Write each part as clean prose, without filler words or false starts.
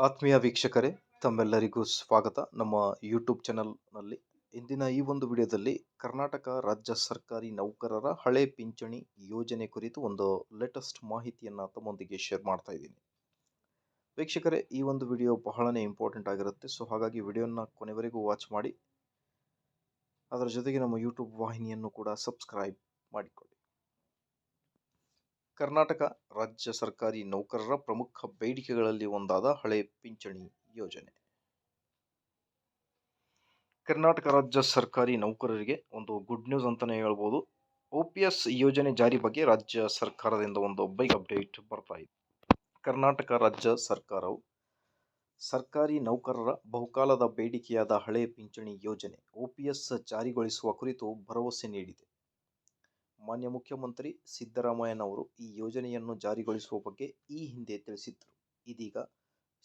ಆತ್ಮೀಯ ವೀಕ್ಷಕರೇ, ತಮ್ಮೆಲ್ಲರಿಗೂ ಸ್ವಾಗತ ನಮ್ಮ ಯೂಟ್ಯೂಬ್ ಚಾನಲ್ನಲ್ಲಿ. ಇಂದಿನ ಈ ಒಂದು ವಿಡಿಯೋದಲ್ಲಿ ಕರ್ನಾಟಕ ರಾಜ್ಯ ಸರ್ಕಾರಿ ನೌಕರರ ಹಳೆ ಪಿಂಚಣಿ ಯೋಜನೆ ಕುರಿತು ಒಂದು ಲೇಟೆಸ್ಟ್ ಮಾಹಿತಿಯನ್ನು ತಮ್ಮೊಂದಿಗೆ ಶೇರ್ ಮಾಡ್ತಾ ಇದ್ದೀನಿ. ವೀಕ್ಷಕರೇ, ಈ ಒಂದು ವಿಡಿಯೋ ಬಹಳನೇ ಇಂಪಾರ್ಟೆಂಟ್ ಆಗಿರುತ್ತೆ. ಸೊ ಹಾಗಾಗಿ ವಿಡಿಯೋನ ಕೊನೆವರೆಗೂ ವಾಚ್ ಮಾಡಿ, ಅದರ ಜೊತೆಗೆ ನಮ್ಮ ಯೂಟ್ಯೂಬ್ ವಾಹಿನಿಯನ್ನು ಕೂಡ ಸಬ್ಸ್ಕ್ರೈಬ್ ಮಾಡಿಕೊಳ್ಳಿ. ಕರ್ನಾಟಕ ರಾಜ್ಯ ಸರ್ಕಾರಿ ನೌಕರರ ಪ್ರಮುಖ ಬೇಡಿಕೆಗಳಲ್ಲಿ ಒಂದಾದ ಹಳೆ ಪಿಂಚಣಿ ಯೋಜನೆ. ಕರ್ನಾಟಕ ರಾಜ್ಯ ಸರ್ಕಾರಿ ನೌಕರರಿಗೆ ಒಂದು ಗುಡ್ ನ್ಯೂಸ್ ಅಂತಾನೆ ಹೇಳ್ಬೋದು. OPS ಯೋಜನೆ ಜಾರಿ ಬಗ್ಗೆ ರಾಜ್ಯ ಸರ್ಕಾರದಿಂದ ಒಂದು ಬೈಗ್ ಅಪ್ಡೇಟ್ ಬರ್ತಾ ಇದೆ. ಕರ್ನಾಟಕ ರಾಜ್ಯ ಸರ್ಕಾರವು ಸರ್ಕಾರಿ ನೌಕರರ ಬಹುಕಾಲದ ಬೇಡಿಕೆಯಾದ ಹಳೆ ಪಿಂಚಣಿ ಯೋಜನೆ OPS ಜಾರಿಗೊಳಿಸುವ ಕುರಿತು ಭರವಸೆ ನೀಡಿದೆ. ಮಾನ್ಯ ಮುಖ್ಯಮಂತ್ರಿ ಸಿದ್ದರಾಮಯ್ಯನವರು ಈ ಯೋಜನೆಯನ್ನು ಜಾರಿಗೊಳಿಸುವ ಬಗ್ಗೆ ಈ ಹಿಂದೆ ತಿಳಿಸಿದ್ದರು. ಇದೀಗ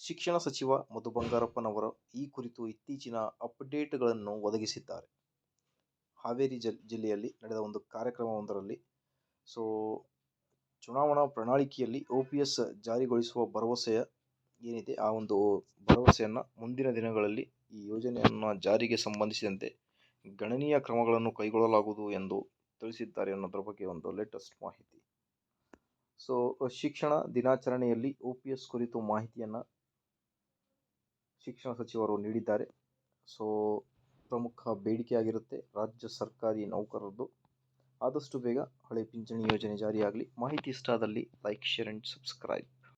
ಶಿಕ್ಷಣ ಸಚಿವ ಮಧು ಬಂಗಾರಪ್ಪನವರು ಈ ಕುರಿತು ಇತ್ತೀಚಿನ ಅಪ್ಡೇಟ್ಗಳನ್ನು ಒದಗಿಸಿದ್ದಾರೆ. ಹಾವೇರಿ ಜಿಲ್ಲೆಯಲ್ಲಿ ನಡೆದ ಒಂದು ಕಾರ್ಯಕ್ರಮವೊಂದರಲ್ಲಿ ಚುನಾವಣಾ ಪ್ರಣಾಳಿಕೆಯಲ್ಲಿ OPS ಜಾರಿಗೊಳಿಸುವ ಭರವಸೆಯ ಏನಿದೆ, ಆ ಒಂದು ಭರವಸೆಯನ್ನು ಮುಂದಿನ ದಿನಗಳಲ್ಲಿ ಈ ಯೋಜನೆಯನ್ನು ಜಾರಿಗೆ ಸಂಬಂಧಿಸಿದಂತೆ ಗಣನೀಯ ಕ್ರಮಗಳನ್ನು ಕೈಗೊಳ್ಳಲಾಗುವುದು ಎಂದು ತಿಳಿಸಿದ್ದಾರೆ ಅನ್ನೋದ್ರ ಬಗ್ಗೆ ಒಂದು ಲೇಟೆಸ್ಟ್ ಮಾಹಿತಿ. ಶಿಕ್ಷಣ ದಿನಾಚರಣೆಯಲ್ಲಿ OPS ಕುರಿತು ಮಾಹಿತಿಯನ್ನು ಶಿಕ್ಷಣ ಸಚಿವರು ನೀಡಿದ್ದಾರೆ. ಪ್ರಮುಖ ಬೇಡಿಕೆಯಾಗಿರುತ್ತೆ ರಾಜ್ಯ ಸರ್ಕಾರಿ ನೌಕರರದ್ದು. ಆದಷ್ಟು ಬೇಗ ಹಳೆ ಪಿಂಚಣಿ ಯೋಜನೆ ಜಾರಿಯಾಗಲಿ. ಮಾಹಿತಿ ಇಷ್ಟ ಆದಲ್ಲಿ ಲೈಕ್, ಶೇರ್ ಆ್ಯಂಡ್ ಸಬ್ಸ್ಕ್ರೈಬ್.